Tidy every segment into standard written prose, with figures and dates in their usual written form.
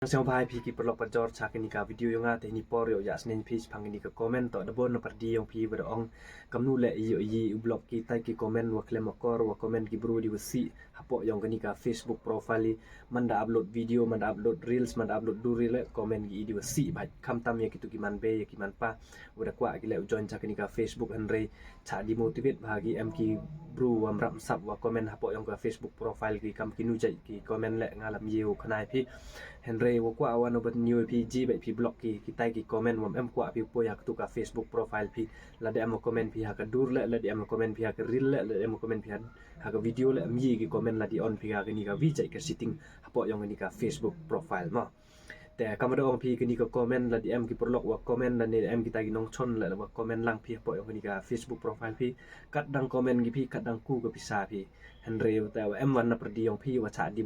Siapa hai pi ki perlok pajor cha kini ka video yang ngate ni por yo ya snen pi pang ni ka komen to dabon no perdi yang pi berong kamnu le yo yi blog ki tai ki komen wa klem kor wa komen ki bro di wasi hapo yang kini ka Facebook profile manda upload video manda upload reels manda upload du reel komen ki di wasi ba kam tam ya kitu ki man be ya ki man pa udah kwa ki le join cha kini ka Facebook andre cha di motivate bagi em ki bro wa mram sap wa komen hapo yang ka Facebook profile ki kam kinu jai ki komen le ngalam yeu khnai pi Henry wo kwa awan obat new PG bai pi blog ki kita ki comment wam em kwa pi po yak tu ka Facebook profile pi la de am comment pi ha ka dur la de am comment pi ha ka reel la de am comment pi ha ka video la mi ki comment la di on pi ha ni ka vi chai ka sitting hapo yong ni ka Facebook profile maแต่คำว่าองพีก็นี่ก็คอมเมนต์ละดีเอ็มกี่โปรล็อกว่าคอมเมนต์ละนี่เอ็มกี่ตากี่น้องชนละว่าคอมเมนต์ล่างพี่ปล่อยองนี่ก็ Facebook profile พี่กัดดังคอมเมนต์กี่พี่กัดดังคู่กับพิซาพี่ฮันเร็วแต่ว่าเอ็มวันนับประเดี๋ยวพี่ว่าชาดี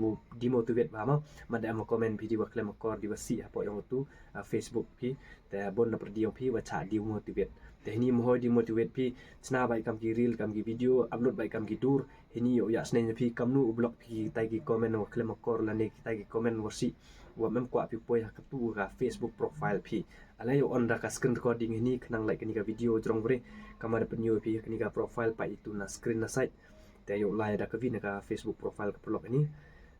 โมติเวตว่ามั้งมันได้เอ็มคอมเมนต์พี่ดีว่าเคลมกอร์ดีว่าสีปล่อยองตู้ Facebook พี่แต่บนนับประเดี๋ยวพี่ว่าชาดีโมติเวตแต่ที่นี่มหอยดีโมติเวตพี่ชนะใบคำกี่รีลคำกี่วิดีโออัพโหลดใบคำกี่ดูร์ที่นี่อยากสเนนพี่คำนู้บล็อกพี่ตากี่คอมเมนต์ว่าเคลมกอร์ละนี่ตากี่คอมเมนต์ว่าสีว่าmemang kuat pi poy hak tu ka Facebook profile pi ala yo on da ka screen recording ini kenang like ni ka video jrong bre kamera penyo pi ni ka profile pa itu na screen na site te yo lai da ka vi na ka Facebook profile ka blog ini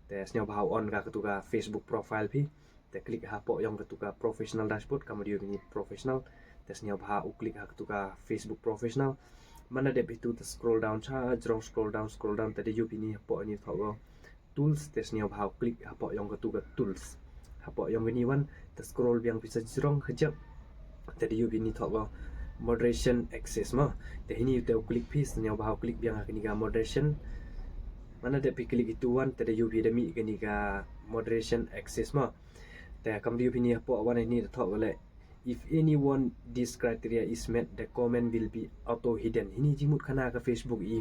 te snya bahau on ka tu ka Facebook profile pi te klik ha po yang ka tu ka professional dashboard kamera ni professional te snya bahau klik ha tu ka Facebook professional mana de itu te scroll down cha jrong scroll down te yo pi ni po ni thaw tools te snya bahau klik ha po yang ka tu ka tools hapo yang ini wan te scroll biang bisa jirong hejak tadi you bini thok moderation access ma te ini te klik piece nya bahau klik biang akini ga moderation mana de pi klik itu wan tadi you bi demi kini ga moderation access ma te kam you bini hapo wan ini thok le if anyone this criteria is met the comment will be auto hidden ini jimut khana ka Facebook i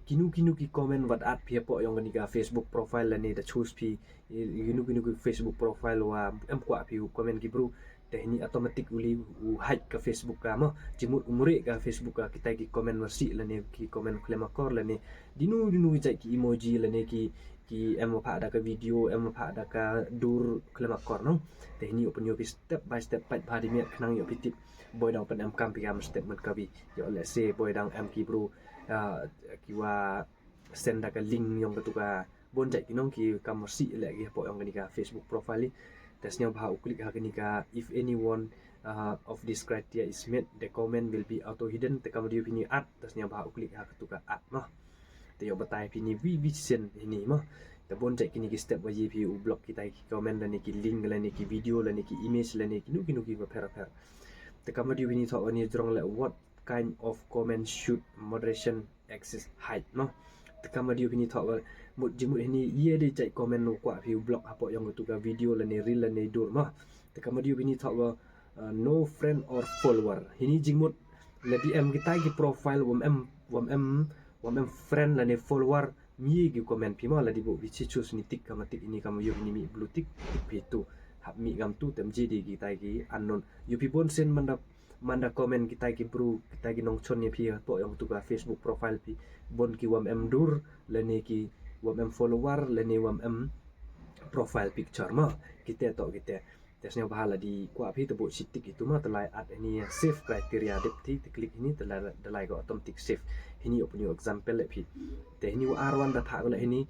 kinu ki comment wat at pia po yang ni ka Facebook profile la ni da choose pi kinu ki Facebook profile wa em kwa pi comment ki bro te ni automatic uli hide ka Facebook ka mo jimut umure ka Facebook ka kita ki comment wasi la ni ki comment klema kor la ni dinu jai ki emoji la ni ki em pha da ka video em pha da ka dur klema kor no te ni open yo step by step pat pha di met khnang yo pi tip boy dang pen em kam pi am statement ka bi yo let's say boy dang em ki bro kiwa send da ka link yang ka tu ka bon jai ki nong ki kamersi le ki po yang ni ka Facebook profile tesnya bah klik ha ni ka if anyone of this criteria is met the comment will be auto hidden te kam dia pini at tesnya bah klik ha tu ka at mah te yo batai pini vision ini mah te bon jai kini ki step waji pi u block kita ki comment la ni ki link la ni ki video la ni ki image la ni ki nu ki per te kam dia pini thok ni jrong le what kind of comment should moderation access hide no te kam dia pini thok một jimut ini ye de jai comment no kwa pi blog apo yang tu ka video la ni reel la ni dur ma te kam dia pini thok no friend or follower ini jimut lebih em kita ki profile wam em friend la ni follower mi ki comment pi ma la di bo bi chi choose ni tik kam tik ini kam yo ni mi blue tik pi tu hab mi gam tu tem ji di kita ki unknown you people send manda komen kita ki bro kita ki nong chon ni pi po yang tu ka Facebook profile pi bon ki wam em dur la ni ki wam em follower la ni wam em profile picture ma kita to kita tesnya bahala di kwa pi to bo sitik itu ma telai at ini save criteria depti klik ini telai go automatic save ini open your example le pi te ini r1 da tha le ini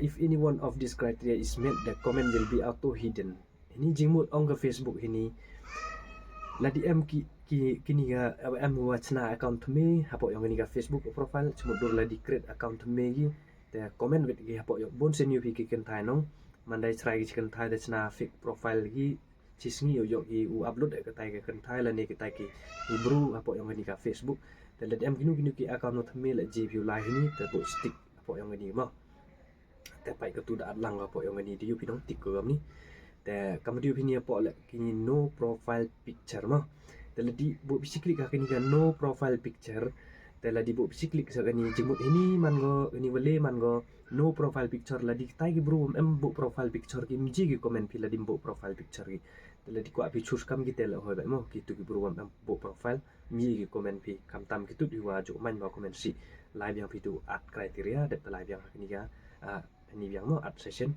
if any one of this criteria is met the comment will be auto hidden ini jingmut ong ka Facebook ini la di em kini ga em wachna account me hapo yang ni ga Facebook profile cuma dur la di create account me gi te comment wit gi hapo yo bon sen yu pi ki ken thai nong mandai try gi ken thai da chna fake profile gi chisngi yo gi u upload ka tai ka ken thai la ni ki tai ki bru hapo yang ni ga Facebook te la di em kinu ki account no thame la ji view live ni te bo stick hapo yang ni ma te pai ka tu da lang hapo yang ni di yu pi nong tik ko niแต่กำมะดิวพินีปอละกิน no profile picture มาแต่ละdiบุบิคลิกka kini kan no profile picture แต่ละdi bu klik sa kani jimut ini man go ini wale man go no profile picture la di tai ki bro em bu profile picture ki mji ki comment pi la di bu profile picture kiแต่ละdi ko api choose kam ki tela hoi ba mo ki tu ki bro em bu profile mi ki comment pi kam tam ki tu di wa jo man ba comment si live yang pi tu at criteria de live yang kini ga ini yang mo at session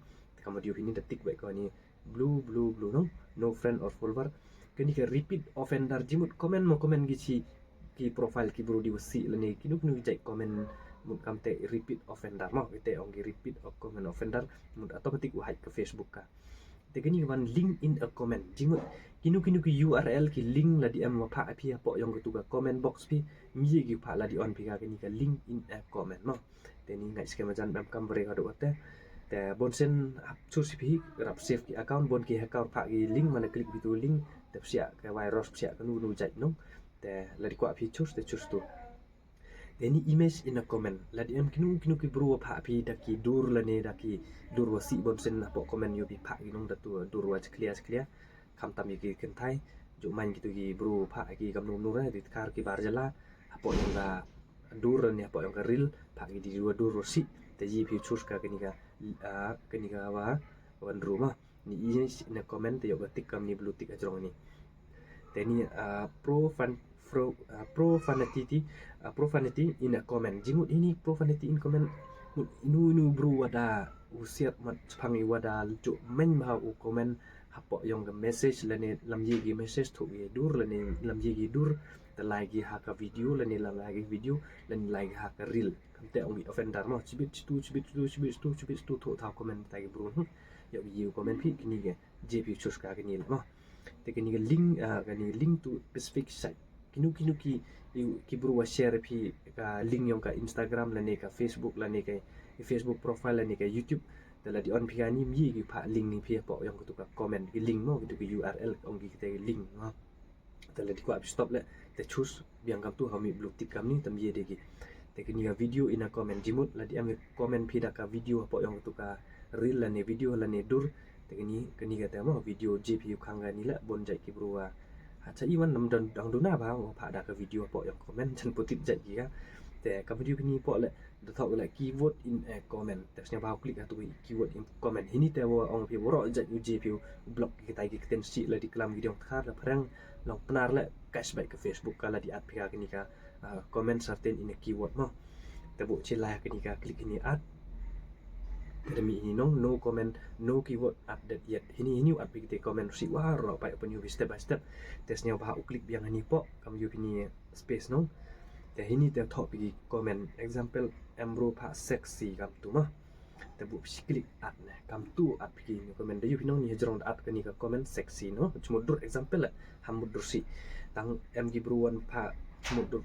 kamu di ini detik baik ko ni blue no friend or follower kini ka repeat offender jimut komen mo komen ki profile ki bro di wasi lani kinu jai komen mun kamte repeat offender mo ite ongi repeat of comment offender mun automatic wahai ke Facebook ka te kini wan link in a comment jimut kinu ki URL ki link la di am pha phi po yong tu ka comment box phi mi gi pha la di on phi ka kini ka link in a comment mo te ni ngai skema jan bam kam bre ka do teแต่บนเส้นชูสิพีรับเซฟกี่ account บนกี่ account พากี่ลิงก์มันคลิกไปตัวลิงก์แต่เสียกับไวรัสเสียกันนูใจน้องแต่ละดีกว่าพี่ชูสแต่ชูสตัวแต่นี่ image in a comment ละดีเอ็มกินูบรัวพาพี่ดักกี่ดูรละเนี่ยดักกี่ดูรวสิบนเส้นนะพอ comment อยู่พี่พากี่น้องดัตัวดูรวจะเคลียร์คำตามอยู่กี่กันไทยจุมันกี่ตัวกี่บรัวพากี่กำนูนติดคาร์กี่บาร์จละพอyang gaดูรเนี่ยพอyang ga real พากี่ดีดูรวสิแต่ยี่พี่ชูสกับkini ka wan rumah ni ini na comment te yoga tik kam ni blue tik ajrong ni te ni profanity in a comment jimut ini profanity in comment inu bru wada usiat mat phangi wada ju men ba u comment hapo yong ga message lane lam yi gi message thu gi dur lane lam yi gi dur ta lagi ha ka video lane lam lagi video lane lagi ha ka reel kamte ongi offender mo chibit tu tho tha comment ta gi bru yo gi comment phi kini ge jp chus ka kini mo te kini ge link to specific site kinu ki bru wa share phi ka link yong ka Instagram lane ka Facebook lane ka Facebook profile lane ka YouTube tala di on phi ni mi gi pha link ni phi po yong tu ka comment ki link mo tu ki URL ongi ki te link mo tala di kwa stop le te choose biang kam tu hami blue tik kam ni tam ye de gi te kini ga video ina comment jimut la di am comment phi da ka video po yong tu ka reel la ne video la ne dur te kini ga ta mo video GPU khanga ni la bon jai ki bru wa cha iwan nam dang du na ba ngo pha da ka video po yong comment chan putit jai gi gaแต่กับวิดีโอนี้พอเลยเดี๋ยวถอดเลย keyword in a comment แต่เสียบ่าวคลิกตัว keyword in comment ที่นี่แต่ว่าองค์พี่ว่าเราจะยูจีพิวบล็อกkita kita tensi lah di kelam video khar lah perang long penar lah cashback ke Facebook kala di ad pihak ini ka comment certain in a keyword moแต่บุเชลายกันนี่ka klik ini adแต่มีini no comment no keyword update yet ini ad kita comment si wahเราไปopen you step by step แต่เสียบ่าวคลิกyang ini po kamu you ini space noแต่ที่นี่เดี๋ยวถอดไปคอมเมนต์ example แอมโรพาเซ็กซี่คำตัวมั้งแต่บุพิคลิกอัดนะคำตัวอัดไปกินคอมเมนต์ได้อยู่พี่น้องนี่จะลองอัดกันนี่ก็คอมเมนต์เซ็กซี่เนาะสมมติดู example ละทำมุดดูสิตั้ง M กิบรวนพาสมมติดู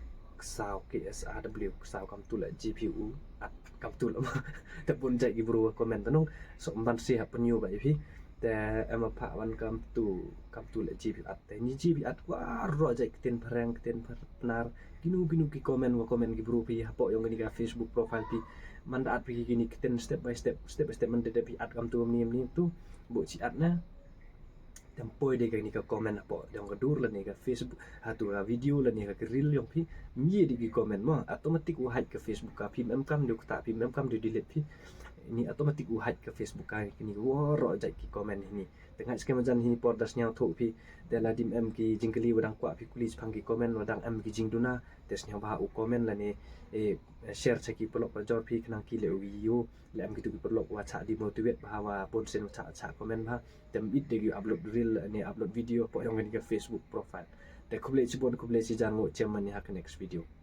สาว KSRW สาวคำตัวละ GPU อัดคำตัวละมั้งแต่บนใจกิบรัวคอมเมนต์ตัวน้องสมบัติเสียปัญญาไปพี่แต่เอ็มพาวันคำตัวละ GPU อัดแต่นี่ GPU อัดว่ารอใจเต้นพลังเต้นพนาGinu ki komen ki bro pi hapo yung gani ka Facebook profile pi manda at pi gini kiten step by step man de pi at kam tu ni tu bo ci at na tempoy de gani ka komen hapo yung ka dur la ni ka Facebook hatu ka video la ni ka reel yung pi mi de ki komen mo automatic wa hide ka Facebook ka pi mem kam de ta pi mem kam de delete pi ini automatic wa hide ka Facebook ka kini wo ro jai ki komen ini tengah skema jan ini pordasnya thu pi dela dim em ki jingkeli wadang kwa pi kulis pangki komen wadang em ki jingduna tesnya ba u komen la ni share chaki pelok jor pi knang ki le video le em ki tu pelok wa cha di motivate bahwa ponsen cha komen ba tem bit de upload reel ni upload video po yang ni ka Facebook profile te kuble ci jan mo cem ni ha next video